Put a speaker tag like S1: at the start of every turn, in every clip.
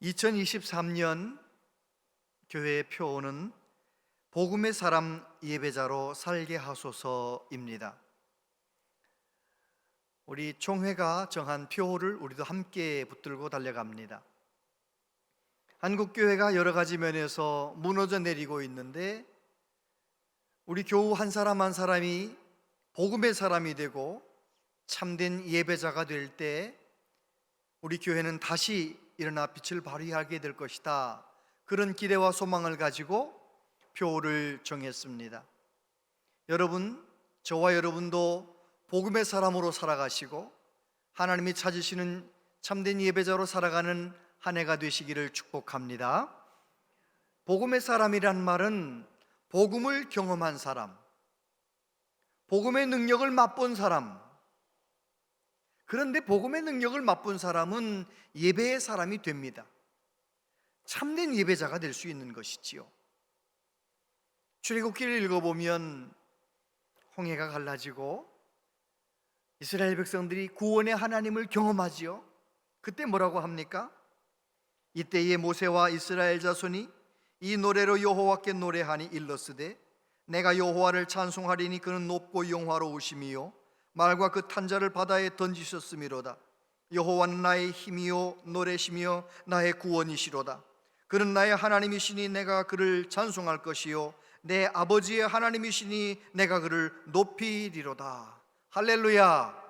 S1: 2023년 교회의 표어는 복음의 사람 예배자로 살게 하소서입니다. 우리 총회가 정한 표어를 우리도 함께 붙들고 달려갑니다. 한국 교회가 여러 가지 면에서 무너져 내리고 있는데, 우리 교우 한 사람 한 사람이 복음의 사람이 되고 참된 예배자가 될 때 우리 교회는 다시 일어나 빛을 발휘하게 될 것이다. 그런 기대와 소망을 가지고 표어를 정했습니다. 여러분, 저와 여러분도 복음의 사람으로 살아가시고 하나님이 찾으시는 참된 예배자로 살아가는 한 해가 되시기를 축복합니다. 복음의 사람이란 말은 복음을 경험한 사람, 복음의 능력을 맛본 사람. 그런데 복음의 능력을 맛본 사람은 예배의 사람이 됩니다. 참된 예배자가 될 수 있는 것이지요. 출애굽기를 읽어보면 홍해가 갈라지고 이스라엘 백성들이 구원의 하나님을 경험하지요. 그때 뭐라고 합니까? 이때에 모세와 이스라엘 자손이 이 노래로 여호와께 노래하니 일러스되 내가 여호와를 찬송하리니 그는 높고 영화로우심이요 말과 그 탄자를 바다에 던지셨음이로다. 여호와는 나의 힘이요 노래시며 나의 구원이시로다. 그는 나의 하나님이시니 내가 그를 찬송할 것이요 내 아버지의 하나님이시니 내가 그를 높이리로다. 할렐루야.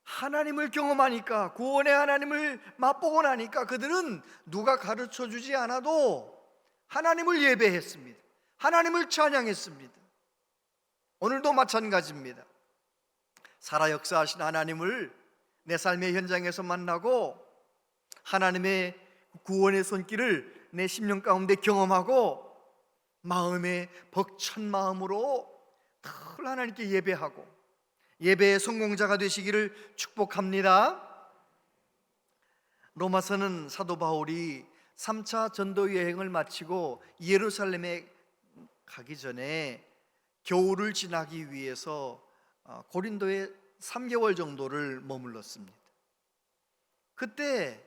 S1: 하나님을 경험하니까, 구원의 하나님을 맛보고 나니까 그들은 누가 가르쳐 주지 않아도 하나님을 예배했습니다. 하나님을 찬양했습니다. 오늘도 마찬가지입니다. 살아 역사하신 하나님을 내 삶의 현장에서 만나고 하나님의 구원의 손길을 내 심령 가운데 경험하고 마음에 벅찬 마음으로 늘 하나님께 예배하고 예배의 성공자가 되시기를 축복합니다. 로마서는 사도 바울이 3차 전도 여행을 마치고 예루살렘에 가기 전에 겨울을 지나기 위해서 고린도에 3개월 정도를 머물렀습니다. 그때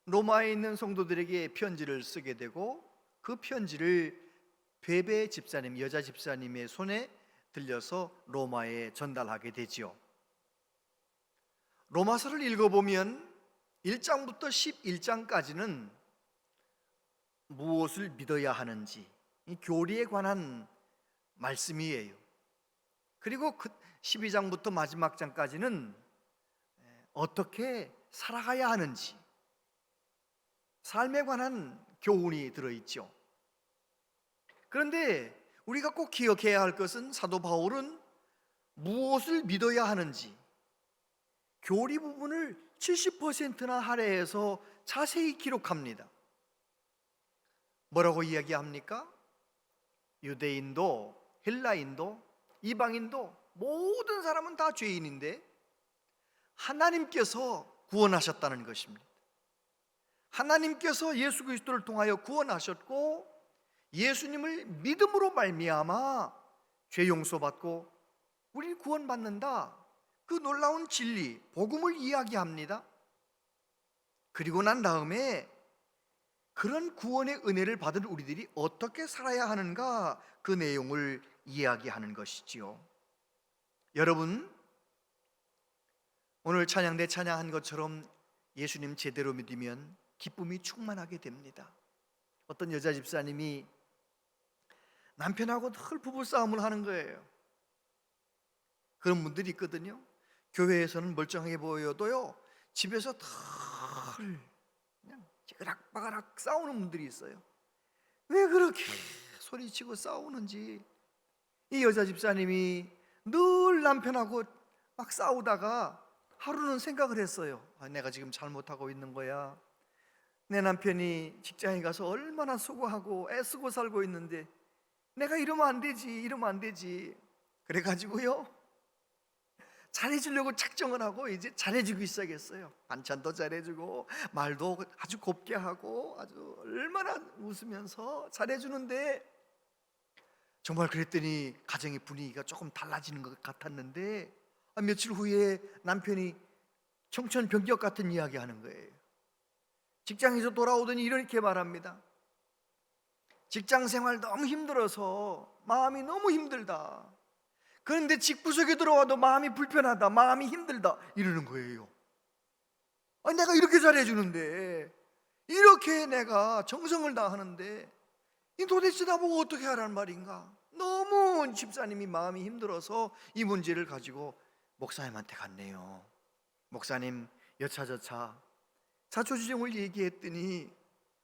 S1: 로마에 있는 성도들에게 편지를 쓰게 되고 그 편지를 베베 집사님, 여자 집사님의 손에 들려서 로마에 전달하게 되지요. 로마서를 읽어보면 1장부터 11장까지는 무엇을 믿어야 하는지, 이 교리에 관한 말씀이에요. 그리고 12장부터 마지막 장까지는 어떻게 살아가야 하는지, 삶에 관한 교훈이 들어있죠. 그런데 우리가 꼭 기억해야 할 것은 사도 바울은 무엇을 믿어야 하는지 교리 부분을 70%나 할애해서 자세히 기록합니다. 뭐라고 이야기합니까? 유대인도 헬라인도 이방인도 모든 사람은 다 죄인인데 하나님께서 구원하셨다는 것입니다. 하나님께서 예수 그리스도를 통하여 구원하셨고 예수님을 믿음으로 말미암아 죄 용서받고 우리 구원받는다. 그 놀라운 진리, 복음을 이야기합니다. 그리고 난 다음에 그런 구원의 은혜를 받은 우리들이 어떻게 살아야 하는가, 그 내용을 이야기하는 것이지요. 여러분, 오늘 찬양대 찬양한 것처럼 예수님 제대로 믿으면 기쁨이 충만하게 됩니다. 어떤 여자 집사님이 남편하고 늘 부부싸움을 하는 거예요. 그런 분들이 있거든요. 교회에서는 멀쩡하게 보여도요, 집에서 늘 그냥 지그락바가락 싸우는 분들이 있어요. 왜 그렇게 소리치고 싸우는지. 이 여자 집사님이 늘 남편하고 막 싸우다가 하루는 생각을 했어요. 내가 지금 잘못하고 있는 거야. 내 남편이 직장에 가서 얼마나 수고하고 애쓰고 살고 있는데 내가 이러면 안 되지. 그래가지고요, 잘해주려고 작정을 하고 이제 잘해주기 시작했어요. 반찬도 잘해주고 말도 아주 곱게 하고 아주 얼마나 웃으면서 잘해주는데, 정말 그랬더니 가정의 분위기가 조금 달라지는 것 같았는데 며칠 후에 남편이 청천벽력 같은 이야기 하는 거예요. 직장에서 돌아오더니 이렇게 말합니다. 직장 생활 너무 힘들어서 마음이 너무 힘들다. 그런데 집구석에 들어와도 마음이 불편하다, 마음이 힘들다 이러는 거예요. 아니, 내가 이렇게 잘해주는데, 이렇게 내가 정성을 다하는데 이 도대체 나보고 어떻게 하라는 말인가. 너무 집사님이 마음이 힘들어서 이 문제를 가지고 목사님한테 갔네요. 목사님, 여차저차 자초지종을 얘기했더니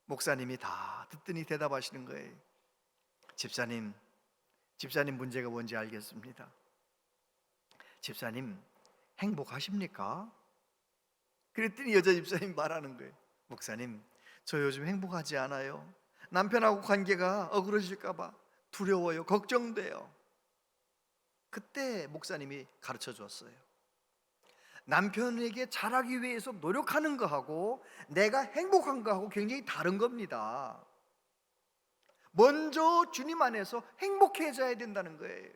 S1: 목사님이 다 듣더니 대답하시는 거예요. 집사님 문제가 뭔지 알겠습니다. 집사님 행복하십니까? 그랬더니 여자 집사님 말하는 거예요. 목사님, 저 요즘 행복하지 않아요. 남편하고 관계가 어그러질까 봐 두려워요. 걱정돼요. 그때 목사님이 가르쳐 줬어요. 남편에게 잘하기 위해서 노력하는 거하고 내가 행복한 거하고 굉장히 다른 겁니다. 먼저 주님 안에서 행복해져야 된다는 거예요.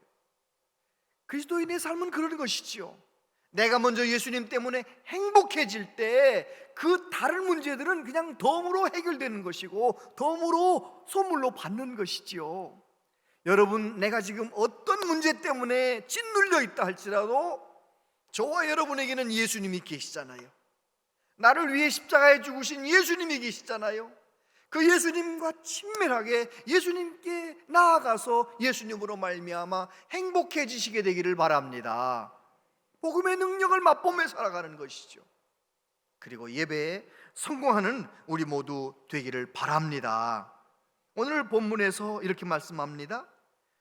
S1: 그리스도인의 삶은 그런 것이지요. 내가 먼저 예수님 때문에 행복해질 때 그 다른 문제들은 그냥 덤으로 해결되는 것이고 덤으로 선물로 받는 것이지요. 여러분, 내가 지금 어떤 문제 때문에 짓눌려 있다 할지라도 저와 여러분에게는 예수님이 계시잖아요. 나를 위해 십자가에 죽으신 예수님이 계시잖아요. 그 예수님과 친밀하게 예수님께 나아가서 예수님으로 말미암아 행복해지시게 되기를 바랍니다. 복음의 능력을 맛보며 살아가는 것이죠. 그리고 예배에 성공하는 우리 모두 되기를 바랍니다. 오늘 본문에서 이렇게 말씀합니다.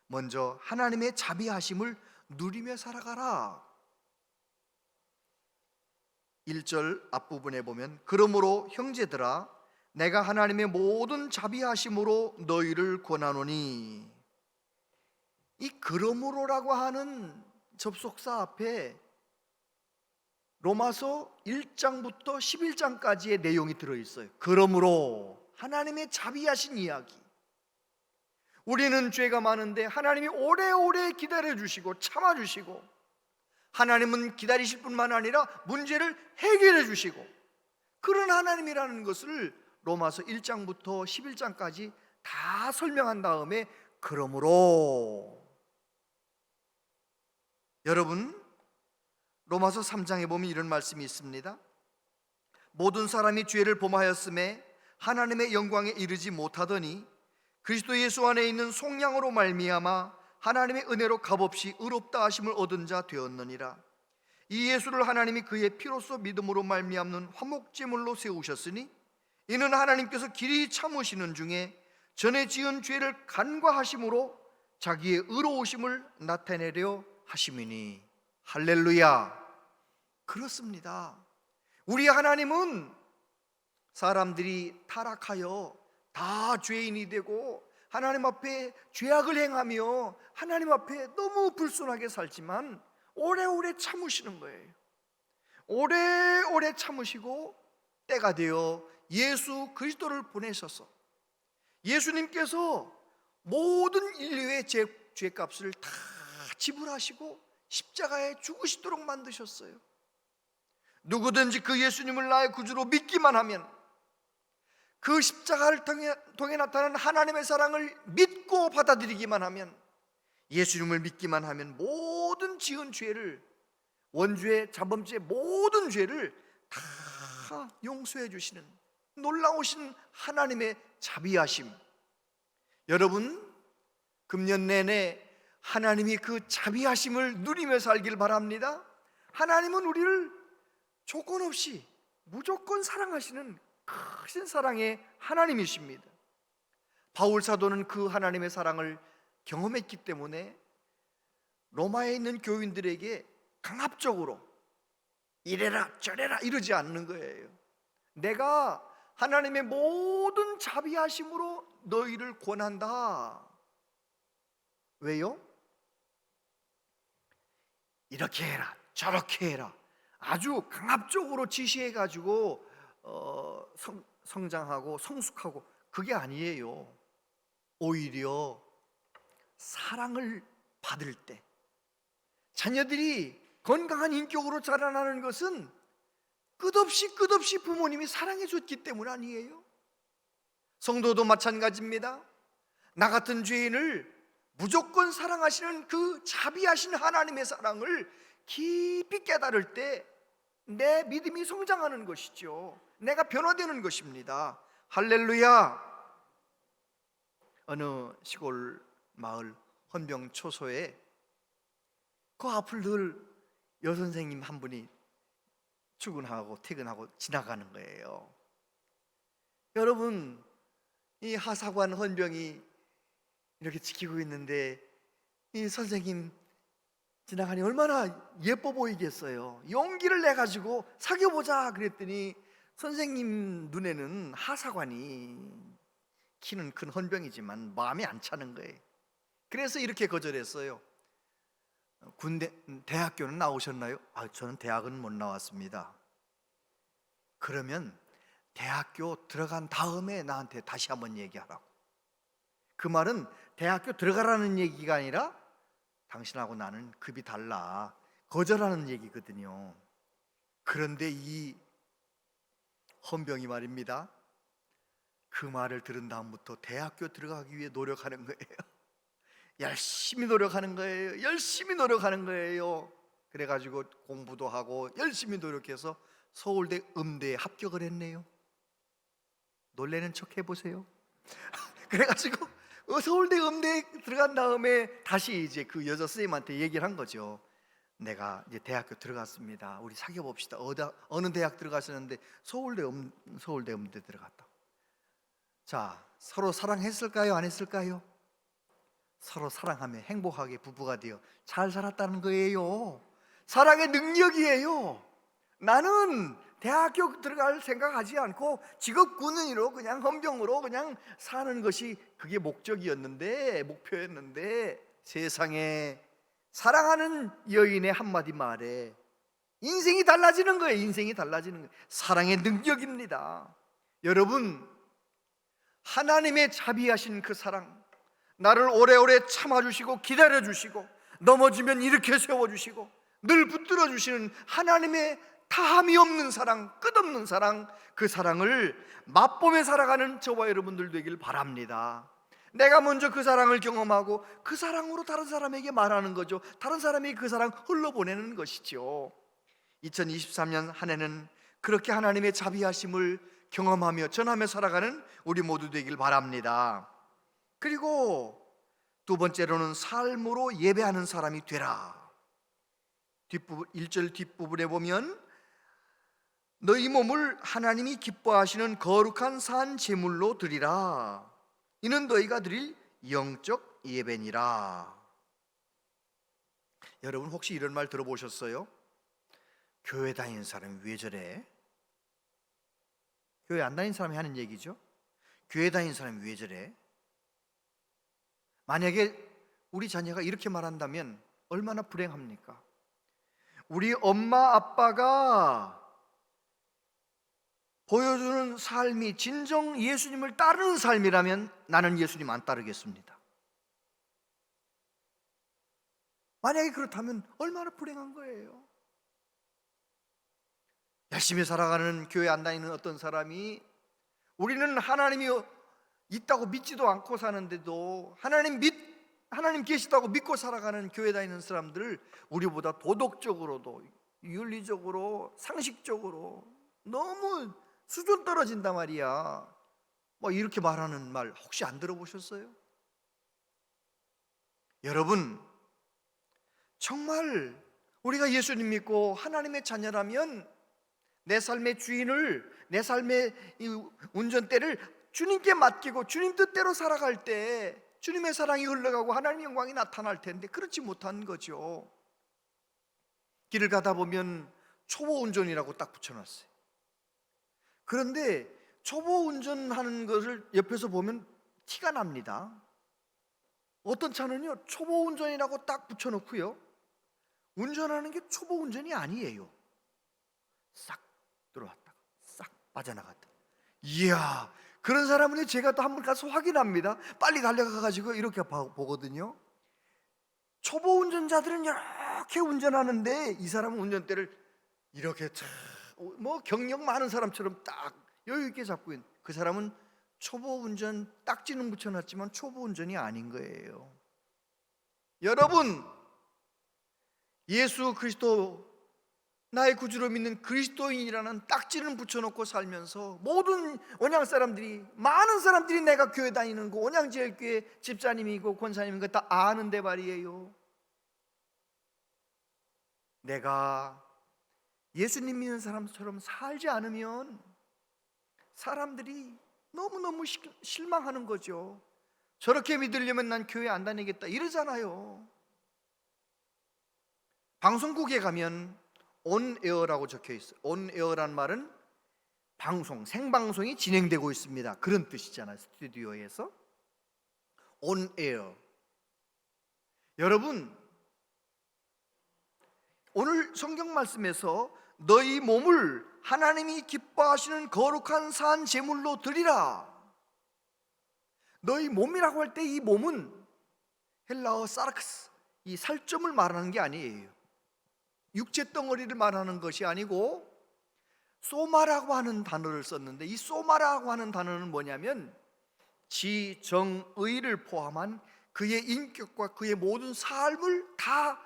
S1: 먼저 하나님의 자비하심을 누리며 살아가라. 1절 앞부분에 보면 그러므로 형제들아 내가 하나님의 모든 자비하심으로 너희를 권하노니, 이 그러므로라고 하는 접속사 앞에 로마서 1장부터 11장까지의 내용이 들어있어요. 그러므로 하나님의 자비하신 이야기. 우리는 죄가 많은데 하나님이 오래오래 기다려주시고 참아주시고, 하나님은 기다리실 뿐만 아니라 문제를 해결해 주시고, 그런 하나님이라는 것을 로마서 1장부터 11장까지 다 설명한 다음에 그러므로, 여러분 로마서 3장에 보면 이런 말씀이 있습니다. 모든 사람이 죄를 범하였음에 하나님의 영광에 이르지 못하더니 그리스도 예수 안에 있는 속량으로 말미암아 하나님의 은혜로 값없이 의롭다 하심을 얻은 자 되었느니라. 이 예수를 하나님이 그의 피로써 믿음으로 말미암는 화목제물로 세우셨으니 이는 하나님께서 길이 참으시는 중에 전에 지은 죄를 간과하심으로 자기의 의로우심을 나타내려 하심이니. 할렐루야. 그렇습니다. 우리 하나님은 사람들이 타락하여 다 죄인이 되고 하나님 앞에 죄악을 행하며 하나님 앞에 너무 불순하게 살지만 오래오래 참으시는 거예요. 오래오래 참으시고 때가 되어 예수 그리스도를 보내셔서 예수님께서 모든 인류의 죄값을 다 지불하시고 십자가에 죽으시도록 만드셨어요. 누구든지 그 예수님을 나의 구주로 믿기만 하면, 그 십자가를 통해 나타난 하나님의 사랑을 믿고 받아들이기만 하면, 예수님을 믿기만 하면 모든 지은 죄를, 원죄, 자범죄 모든 죄를 다 용서해 주시는 놀라우신 하나님의 자비하심. 여러분, 금년 내내 하나님이 그 자비하심을 누리며 살길 바랍니다. 하나님은 우리를 조건 없이 무조건 사랑하시는 크신 사랑의 하나님이십니다. 바울 사도는 그 하나님의 사랑을 경험했기 때문에 로마에 있는 교인들에게 강압적으로 이래라 저래라 이러지 않는 거예요. 내가 하나님의 모든 자비하심으로 너희를 권한다. 왜요? 이렇게 해라 저렇게 해라 아주 강압적으로 지시해가지고 성장하고 성숙하고, 그게 아니에요. 오히려 사랑을 받을 때, 자녀들이 건강한 인격으로 자라나는 것은 끝없이 부모님이 사랑해 줬기 때문 아니에요? 성도도 마찬가지입니다. 나 같은 죄인을 무조건 사랑하시는 그 자비하신 하나님의 사랑을 깊이 깨달을 때 내 믿음이 성장하는 것이죠. 내가 변화되는 것입니다. 할렐루야. 어느 시골 마을 헌병 초소에 그 앞을 늘 여선생님 한 분이 출근하고 퇴근하고 지나가는 거예요. 여러분, 이 하사관 헌병이 이렇게 지키고 있는데 이 선생님 지나가니 얼마나 예뻐 보이겠어요. 용기를 내가지고 사귀어보자 그랬더니 선생님 눈에는 하사관이 키는 큰 헌병이지만 마음이 안 차는 거예요. 그래서 이렇게 거절했어요. 대학교는 나오셨나요? 저는 대학은 못 나왔습니다. 그러면 대학교 들어간 다음에 나한테 다시 한번 얘기하라고. 그 말은 대학교 들어가라는 얘기가 아니라 당신하고 나는 급이 달라, 거절하는 얘기거든요. 그런데 이 헌병이 말입니다, 그 말을 들은 다음부터 대학교 들어가기 위해 노력하는 거예요. 열심히 노력하는 거예요. 열심히 노력하는 거예요. 그래가지고 공부도 하고 열심히 노력해서 서울대 음대에 합격을 했네요. 놀래는 척 해보세요. 그래가지고 서울대 음대에 들어간 다음에 다시 이제 그 여자 선생님한테 얘기를 한 거죠. 내가 이제 대학교 들어갔습니다. 우리 사귀어 봅시다. 어느 대학 들어가시는데 서울대 음대 들어갔다. 자, 서로 사랑했을까요? 안 했을까요? 서로 사랑하며 행복하게 부부가 되어 잘 살았다는 거예요. 사랑의 능력이에요. 나는 대학교 들어갈 생각하지 않고 직업군인으로 그냥 헌병으로 그냥 사는 것이 그게 목표였는데 세상에 사랑하는 여인의 한마디 말에 인생이 달라지는 거예요. 인생이 달라지는 거예요. 사랑의 능력입니다. 여러분, 하나님의 자비하신 그 사랑, 나를 오래오래 참아주시고 기다려주시고 넘어지면 일으켜 세워주시고 늘 붙들어 주시는 하나님의 다함이 없는 사랑, 끝없는 사랑, 그 사랑을 맛보며 살아가는 저와 여러분들 되길 바랍니다. 내가 먼저 그 사랑을 경험하고 그 사랑으로 다른 사람에게 말하는 거죠. 다른 사람이 그 사랑 흘러보내는 것이죠. 2023년 한 해는 그렇게 하나님의 자비하심을 경험하며 전하며 살아가는 우리 모두 되길 바랍니다. 그리고 두 번째로는 삶으로 예배하는 사람이 되라. 1절 뒷부분에 보면 너희 몸을 하나님이 기뻐하시는 거룩한 산 제물로 드리라. 이는 너희가 드릴 영적 예배니라. 여러분 혹시 이런 말 들어보셨어요? 교회 다니는 사람이 왜 저래? 교회 안 다니는 사람이 하는 얘기죠. 교회 다니는 사람이 왜 저래? 만약에 우리 자녀가 이렇게 말한다면 얼마나 불행합니까? 우리 엄마 아빠가 보여주는 삶이 진정 예수님을 따르는 삶이라면 나는 예수님 안 따르겠습니다. 만약에 그렇다면 얼마나 불행한 거예요. 열심히 살아가는 교회 안 다니는 어떤 사람이 우리는 하나님이 있다고 믿지도 않고 사는데도 하나님 계시다고 믿고 살아가는 교회 다니는 사람들을 우리보다 도덕적으로도 윤리적으로 상식적으로 너무 수준 떨어진단 말이야. 뭐 이렇게 말하는 말 혹시 안 들어보셨어요? 여러분, 정말 우리가 예수님 믿고 하나님의 자녀라면 내 삶의 주인을, 내 삶의 이 운전대를 주님께 맡기고 주님 뜻대로 살아갈 때 주님의 사랑이 흘러가고 하나님의 영광이 나타날 텐데 그렇지 못한 거죠. 길을 가다 보면 초보 운전이라고 딱 붙여놨어요. 그런데 초보 운전하는 것을 옆에서 보면 티가 납니다. 어떤 차는요 초보 운전이라고 딱 붙여놓고요 운전하는 게 초보 운전이 아니에요. 싹 들어왔다가 싹 빠져나갔다. 이야, 그런 사람은 제가 또 한번 가서 확인합니다. 빨리 달려가가지고 이렇게 보거든요. 초보 운전자들은 이렇게 운전하는데 이 사람은 운전대를 이렇게 쫙 뭐 경력 많은 사람처럼 딱 여유 있게 잡고 있는 그 사람은 초보 운전 딱지는 붙여놨지만 초보 운전이 아닌 거예요. 여러분, 예수 그리스도 나의 구주로 믿는 그리스도인이라는 딱지는 붙여놓고 살면서 모든 온양 사람들이, 많은 사람들이 내가 교회 다니는 거 온양제일교회 집사님이고 권사님인 거 다 아는데 말이에요. 내가 예수님 믿는 사람처럼 살지 않으면 사람들이 너무너무 실망하는 거죠. 저렇게 믿으려면 난 교회 안 다니겠다 이러잖아요. 방송국에 가면 온에어라고 적혀 있어요. 온에어란 말은 방송, 생방송이 진행되고 있습니다, 그런 뜻이잖아요. 스튜디오에서 온에어. 여러분, 오늘 성경 말씀에서 너희 몸을 하나님이 기뻐하시는 거룩한 산 제물로 드리라. 너희 몸이라고 할 때 이 몸은 헬라어 사르크스, 이 살점을 말하는 게 아니에요. 육체 덩어리를 말하는 것이 아니고 소마라고 하는 단어를 썼는데, 이 소마라고 하는 단어는 뭐냐면 지정의를 포함한 그의 인격과 그의 모든 삶을 다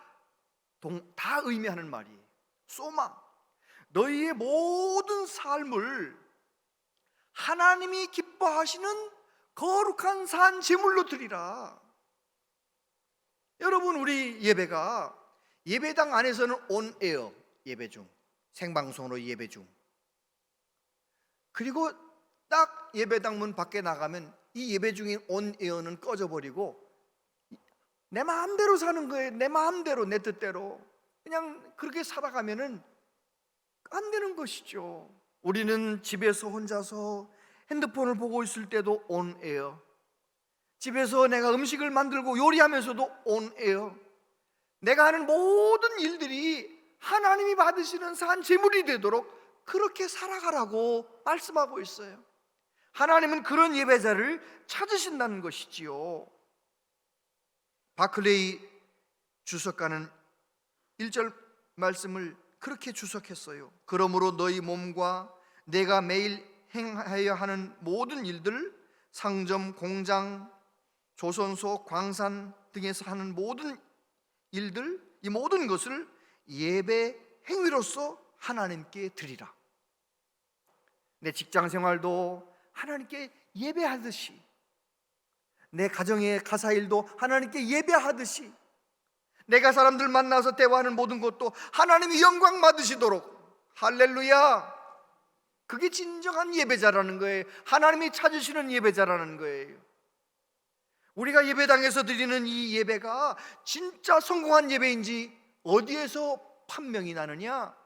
S1: 의미하는 말이에요. 소마, 너희의 모든 삶을 하나님이 기뻐하시는 거룩한 산 제물로 드리라. 여러분, 우리 예배가 예배당 안에서는 온에어 예배 중, 생방송으로 예배 중, 그리고 딱 예배당 문 밖에 나가면 이 예배 중인 온에어는 꺼져버리고 내 마음대로 사는 거예요. 내 마음대로, 내 뜻대로 그냥 그렇게 살아가면은 안 되는 것이죠. 우리는 집에서 혼자서 핸드폰을 보고 있을 때도 온에어, 집에서 내가 음식을 만들고 요리하면서도 온에어, 내가 하는 모든 일들이 하나님이 받으시는 산 제물이 되도록 그렇게 살아가라고 말씀하고 있어요. 하나님은 그런 예배자를 찾으신다는 것이지요. 바클레이 주석가는 1절 말씀을 그렇게 주석했어요. 그러므로 너희 몸과 내가 매일 행하여야 하는 모든 일들, 상점, 공장, 조선소, 광산 등에서 하는 모든 일들, 이 모든 것을 예배 행위로서 하나님께 드리라. 내 직장 생활도 하나님께 예배하듯이, 내 가정의 가사일도 하나님께 예배하듯이, 내가 사람들 만나서 대화하는 모든 것도 하나님이 영광 받으시도록, 할렐루야, 그게 진정한 예배자라는 거예요. 하나님이 찾으시는 예배자라는 거예요. 우리가 예배당에서 드리는 이 예배가 진짜 성공한 예배인지 어디에서 판명이 나느냐?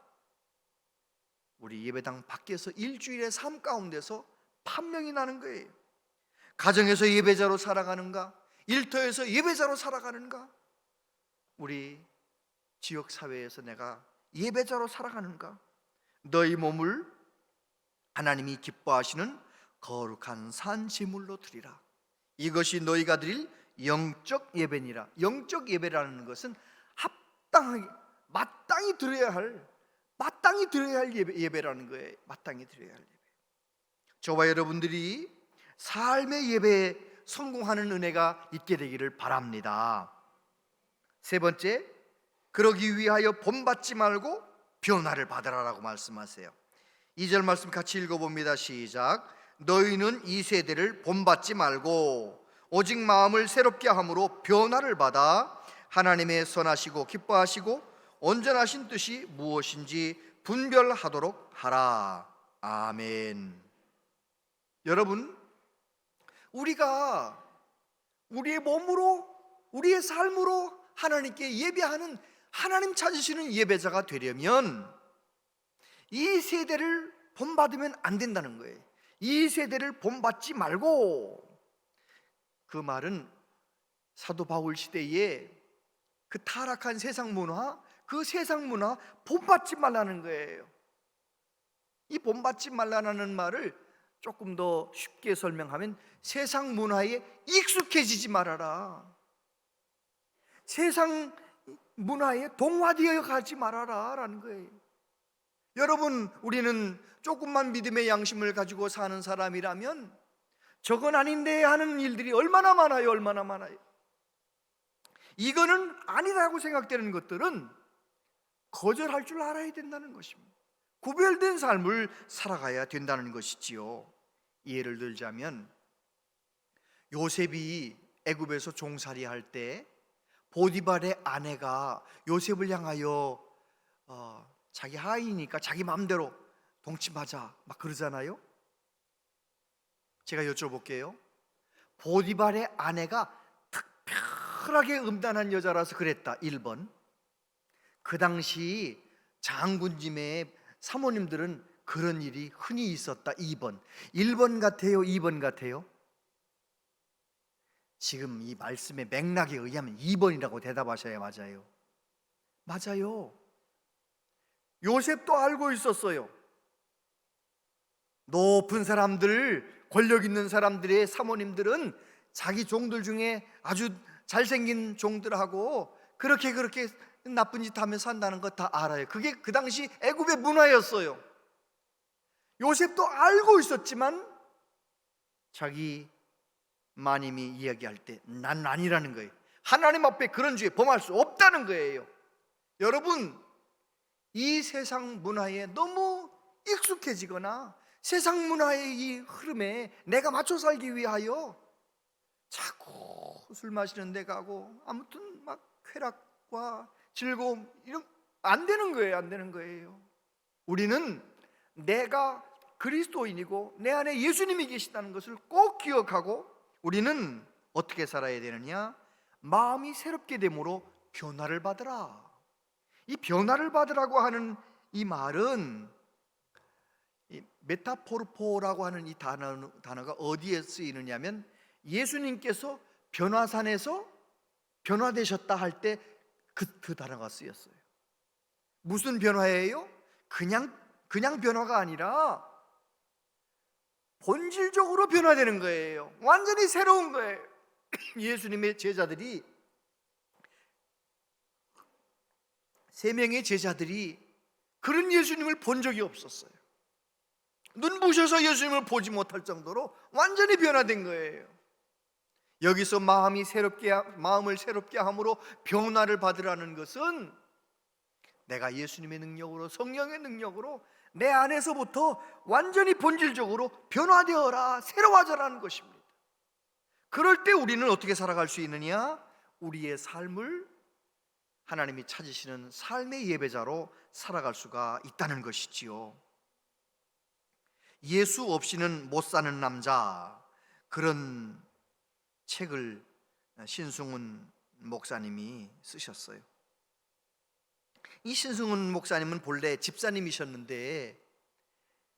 S1: 우리 예배당 밖에서 일주일의 삶 가운데서 판명이 나는 거예요. 가정에서 예배자로 살아가는가? 일터에서 예배자로 살아가는가? 우리 지역사회에서 내가 예배자로 살아가는가? 너희 몸을 하나님이 기뻐하시는 거룩한 산 제물로 드리라. 이것이 너희가 드릴 영적 예배니라. 영적 예배라는 것은 합당하게 마땅히 드려야 할 예배라는 거예요. 마땅히 드려야 할 예배. 저와 여러분들이 삶의 예배에 성공하는 은혜가 있게 되기를 바랍니다. 세 번째, 그러기 위하여 본받지 말고 변화를 받으라라고 말씀하세요. 2절 말씀 같이 읽어봅니다. 시작. 너희는 이 세대를 본받지 말고 오직 마음을 새롭게 함으로 변화를 받아 하나님의 선하시고 기뻐하시고 온전하신 뜻이 무엇인지 분별하도록 하라. 아멘. 여러분, 우리가 우리의 몸으로, 우리의 삶으로 하나님께 예배하는, 하나님 찾으시는 예배자가 되려면 이 세대를 본받으면 안 된다는 거예요. 이 세대를 본받지 말고. 그 말은 사도 바울 시대에 그 타락한 세상 문화, 그 세상 문화 본받지 말라는 거예요. 이 본받지 말라는 말을 조금 더 쉽게 설명하면 세상 문화에 익숙해지지 말아라. 세상 문화에 동화되어 가지 말아라 라는 거예요. 여러분, 우리는 조금만 믿음의 양심을 가지고 사는 사람이라면 저건 아닌데 하는 일들이 얼마나 많아요. 얼마나 많아요. 이거는 아니라고 생각되는 것들은 거절할 줄 알아야 된다는 것입니다. 구별된 삶을 살아가야 된다는 것이지요. 예를 들자면 요셉이 애굽에서 종살이 할 때 보디발의 아내가 요셉을 향하여 자기 하인이니까 자기 마음대로 동침하자 막 그러잖아요. 제가 여쭤볼게요. 보디발의 아내가 특별하게 음란한 여자라서 그랬다. 1번. 그 당시 장군님의 사모님들은 그런 일이 흔히 있었다. 2번. 1번 같아요? 2번 같아요? 지금 이 말씀의 맥락에 의하면 2번이라고 대답하셔야 맞아요. 맞아요. 요셉도 알고 있었어요. 높은 사람들, 권력 있는 사람들의 사모님들은 자기 종들 중에 아주 잘생긴 종들하고 그렇게 나쁜 짓 하며 산다는 거 다 알아요. 그게 그 당시 애굽의 문화였어요. 요셉도 알고 있었지만 자기 마님이 이야기할 때 난 아니라는 거예요. 하나님 앞에 그런 죄 범할 수 없다는 거예요. 여러분, 이 세상 문화에 너무 익숙해지거나 세상 문화의 이 흐름에 내가 맞춰 살기 위하여 자꾸 술 마시는 데 가고 아무튼 막 쾌락과 즐거움 이런 안 되는 거예요. 안 되는 거예요. 우리는 내가 그리스도인이고 내 안에 예수님이 계시다는 것을 꼭 기억하고 우리는 어떻게 살아야 되느냐? 마음이 새롭게 됨으로 변화를 받으라. 이 변화를 받으라고 하는 이 말은 이 메타포르포라고 하는 이 단어가 어디에 쓰이느냐면 예수님께서 변화산에서 변화되셨다 할 때 그 단어가 쓰였어요. 무슨 변화예요? 그냥 변화가 아니라 본질적으로 변화되는 거예요. 완전히 새로운 거예요. 예수님의 제자들이 3명의 제자들이 그런 예수님을 본 적이 없었어요. 눈부셔서 예수님을 보지 못할 정도로 완전히 변화된 거예요. 여기서 마음을 새롭게 함으로 변화를 받으라는 것은 내가 예수님의 능력으로 성령의 능력으로 내 안에서부터 완전히 본질적으로 변화되어라, 새로워져라는 것입니다. 그럴 때 우리는 어떻게 살아갈 수 있느냐? 우리의 삶을 하나님이 찾으시는 삶의 예배자로 살아갈 수가 있다는 것이지요. 예수 없이는 못 사는 남자, 그런 책을 신승훈 목사님이 쓰셨어요. 이 신승훈 목사님은 본래 집사님이셨는데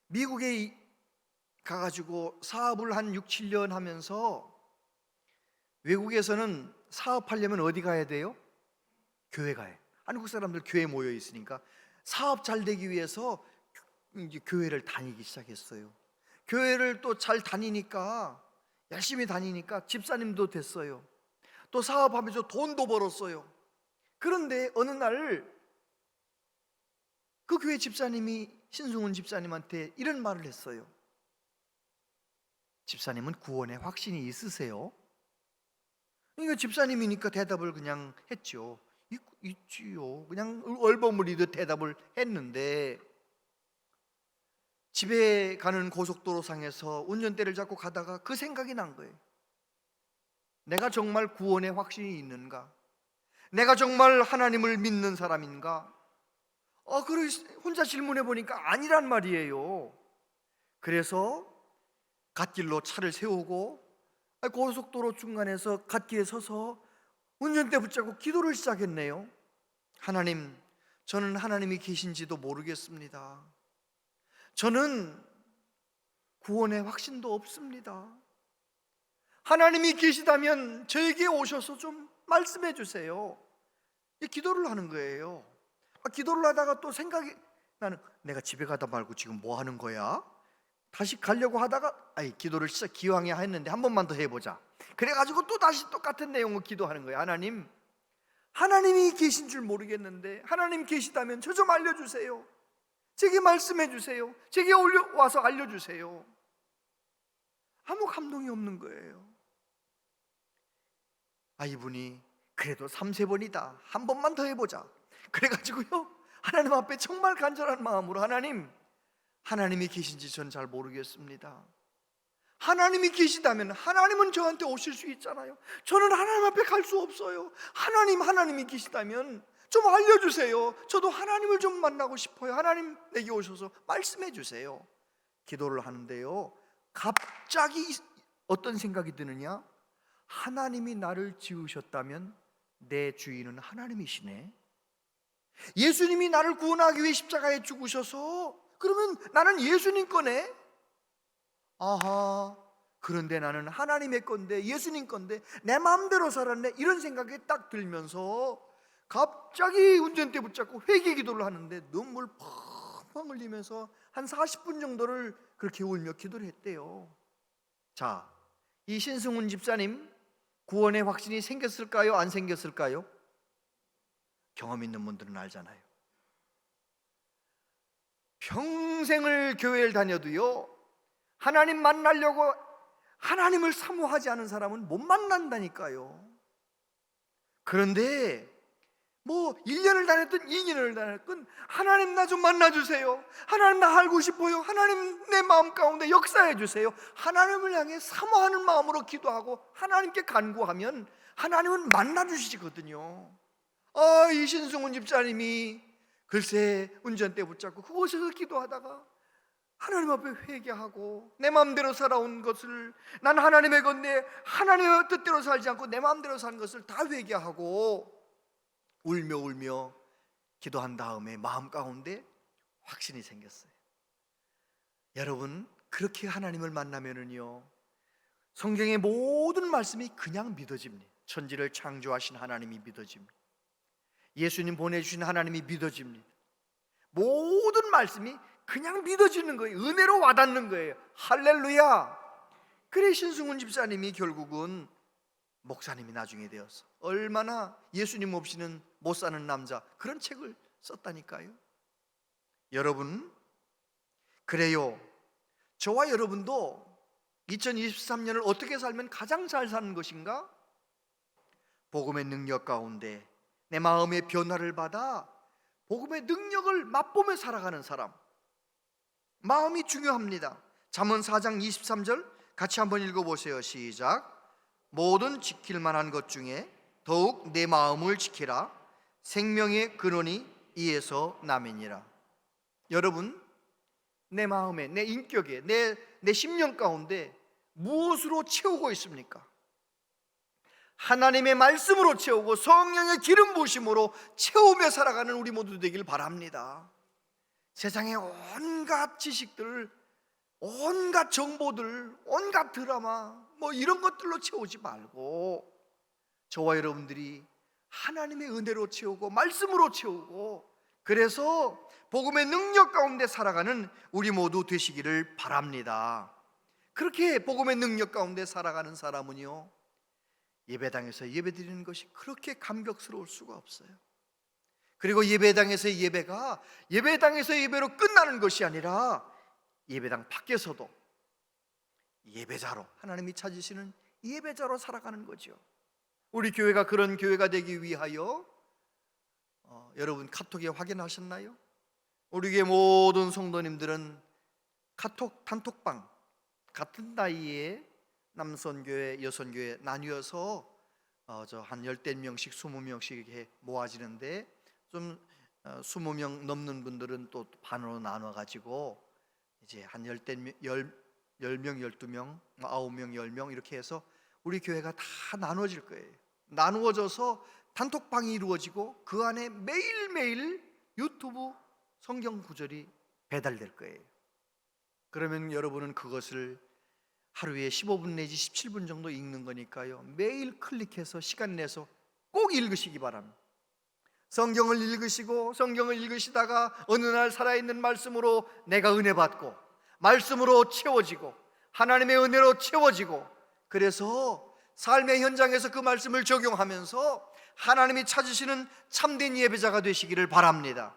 S1: 미국에 가가지고 사업을 한 6, 7년 하면서 외국에서는 사업하려면 어디 가야 돼요? 교회 가요. 한국 사람들 교회에 모여 있으니까 사업 잘 되기 위해서 이제 교회를 다니기 시작했어요. 교회를 또 잘 다니니까 열심히 다니니까 집사님도 됐어요. 또 사업하면서 돈도 벌었어요. 그런데 어느 날 그 교회 집사님이 신승훈 집사님한테 이런 말을 했어요. 집사님은 구원에 확신이 있으세요? 그러니까 집사님이니까 대답을 그냥 했죠. 있지요. 그냥 얼버무리듯 대답을 했는데 집에 가는 고속도로 상에서 운전대를 잡고 가다가 그 생각이 난 거예요. 내가 정말 구원에 확신이 있는가? 내가 정말 하나님을 믿는 사람인가? 그걸 혼자 질문해 보니까 아니란 말이에요. 그래서 갓길로 차를 세우고 고속도로 중간에서 갓길에 서서 운전대 붙잡고 기도를 시작했네요. 하나님, 저는 하나님이 계신지도 모르겠습니다. 저는 구원의 확신도 없습니다. 하나님이 계시다면 저에게 오셔서 좀 말씀해 주세요. 기도를 하는 거예요. 기도를 하다가 또 생각이 나는 내가 집에 가다 말고 지금 뭐 하는 거야? 다시 가려고 하다가 기도를 진짜 기왕에 했는데 한 번만 더 해보자. 그래가지고 또 다시 똑같은 내용을 기도하는 거예요. 하나님이 계신 줄 모르겠는데 하나님 계시다면 저 좀 알려주세요. 제게 말씀해 주세요. 제게 와서 알려주세요. 아무 감동이 없는 거예요. 이분이 그래도 3-4번이다, 한 번만 더 해보자, 그래가지고요 하나님 앞에 정말 간절한 마음으로, 하나님이 계신지 전 잘 모르겠습니다. 하나님이 계시다면 하나님은 저한테 오실 수 있잖아요. 저는 하나님 앞에 갈 수 없어요. 하나님이 계시다면 좀 알려주세요. 저도 하나님을 좀 만나고 싶어요. 하나님 내게 오셔서 말씀해 주세요. 기도를 하는데요, 갑자기 어떤 생각이 드느냐? 하나님이 나를 지으셨다면 내 주인은 하나님이시네. 예수님이 나를 구원하기 위해 십자가에 죽으셔서 그러면 나는 예수님 거네. 아하, 그런데 나는 하나님의 건데, 예수님 건데 내 마음대로 살았네. 이런 생각이 딱 들면서 갑자기 운전대 붙잡고 회개 기도를 하는데 눈물 펑펑 흘리면서 한 40분 정도를 그렇게 울며 기도를 했대요. 자, 이 신승훈 집사님 구원의 확신이 생겼을까요? 안 생겼을까요? 경험 있는 분들은 알잖아요. 평생을 교회를 다녀도요, 하나님 만나려고 하나님을 사모하지 않은 사람은 못 만난다니까요. 그런데 1년을 다녔든 2년을 다녔든 하나님 나 좀 만나주세요. 하나님 나 알고 싶어요. 하나님 내 마음 가운데 역사해 주세요. 하나님을 향해 사모하는 마음으로 기도하고 하나님께 간구하면 하나님은 만나주시거든요. 이 신승훈 집사님이 글쎄 운전대 붙잡고 그곳에서 기도하다가 하나님 앞에 회개하고 내 마음대로 살아온 것을, 난 하나님의 건데 하나님의 뜻대로 살지 않고 내 마음대로 사는 것을 다 회개하고 울며 기도한 다음에 마음 가운데 확신이 생겼어요. 여러분, 그렇게 하나님을 만나면은요, 성경의 모든 말씀이 그냥 믿어집니다. 천지를 창조하신 하나님이 믿어집니다. 예수님 보내주신 하나님이 믿어집니다. 모든 말씀이 그냥 믿어지는 거예요. 은혜로 와닿는 거예요. 할렐루야. 그래 신승훈 집사님이 결국은 목사님이 나중에 되어서 얼마나 예수님 없이는 못 사는 남자, 그런 책을 썼다니까요. 여러분, 그래요, 저와 여러분도 2023년을 어떻게 살면 가장 잘 사는 것인가? 복음의 능력 가운데 내 마음의 변화를 받아 복음의 능력을 맛보며 살아가는 사람, 마음이 중요합니다. 잠언 4장 23절 같이 한번 읽어보세요. 시작. 모든 지킬 만한 것 중에 더욱 내 마음을 지키라. 생명의 근원이 이에서 남이니라. 여러분, 내 마음에, 내 인격에, 내 심령 가운데 무엇으로 채우고 있습니까? 하나님의 말씀으로 채우고 성령의 기름 부으심으로 채우며 살아가는 우리 모두 되길 바랍니다. 세상의 온갖 지식들, 온갖 정보들, 온갖 드라마 이런 것들로 채우지 말고 저와 여러분들이 하나님의 은혜로 채우고 말씀으로 채우고, 그래서 복음의 능력 가운데 살아가는 우리 모두 되시기를 바랍니다. 그렇게 복음의 능력 가운데 살아가는 사람은요, 예배당에서 예배드리는 것이 그렇게 감격스러울 수가 없어요. 그리고 예배당에서의 예배가 예배당에서의 예배로 끝나는 것이 아니라 예배당 밖에서도 예배자로, 하나님이 찾으시는 예배자로 살아가는 거죠. 우리 교회가 그런 교회가 되기 위하여 여러분 카톡에 확인하셨나요? 우리 교회 모든 성도님들은 카톡 단톡방, 같은 나이에 남선교회, 여선교회 나뉘어서 한 10명씩 20명씩 이렇게 모아지는데, 좀 20명 넘는 분들은 또 반으로 나눠가지고 이제 한 10명, 12명, 9명, 10명 이렇게 해서 우리 교회가 다 나눠질 거예요. 나누어져서 단톡방이 이루어지고 그 안에 매일매일 유튜브 성경 구절이 배달될 거예요. 그러면 여러분은 그것을 하루에 15분 내지 17분 정도 읽는 거니까요, 매일 클릭해서 시간 내서 꼭 읽으시기 바랍니다. 성경을 읽으시고 성경을 읽으시다가 어느 날 살아있는 말씀으로 내가 은혜 받고 말씀으로 채워지고 하나님의 은혜로 채워지고, 그래서 삶의 현장에서 그 말씀을 적용하면서 하나님이 찾으시는 참된 예배자가 되시기를 바랍니다.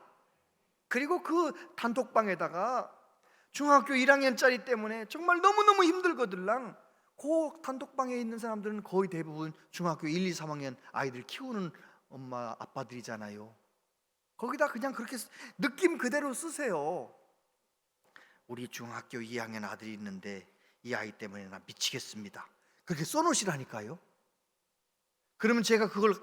S1: 그리고 그 단톡방에다가 중학교 1학년짜리 때문에 정말 너무너무 힘들거들랑 그 단톡방에 있는 사람들은 거의 대부분 중학교 1, 2, 3학년 아이들 키우는 엄마 아빠들이잖아요. 거기다 그냥 그렇게 느낌 그대로 쓰세요. 우리 중학교 2학년 아들이 있는데 이 아이 때문에 나 미치겠습니다. 그렇게 써놓으시라니까요. 그러면 제가 그걸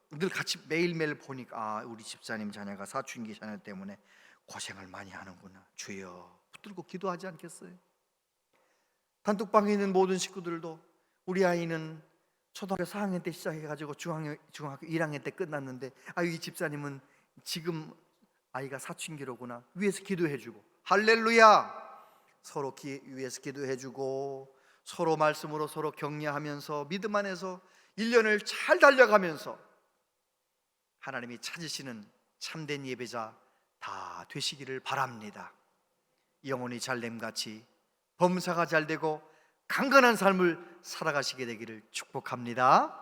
S1: 늘 같이 매일매일 보니까 우리 집사님 자녀가 사춘기 자녀 때문에 고생을 많이 하는구나. 주여 붙들고 기도하지 않겠어요? 단톡방에 있는 모든 식구들도 우리 아이는 초등학교 4학년 때 시작해가지고 중학교 1학년 때 끝났는데 이 집사님은 지금 아이가 사춘기로구나. 위에서 기도해주고, 할렐루야! 서로 위에서 기도해주고, 서로 말씀으로 서로 격려하면서 믿음 안에서 1년을 잘 달려가면서 하나님이 찾으시는 참된 예배자 다 되시기를 바랍니다. 영혼이 잘됨같이 범사가 잘되고 강건한 삶을 살아가시게 되기를 축복합니다.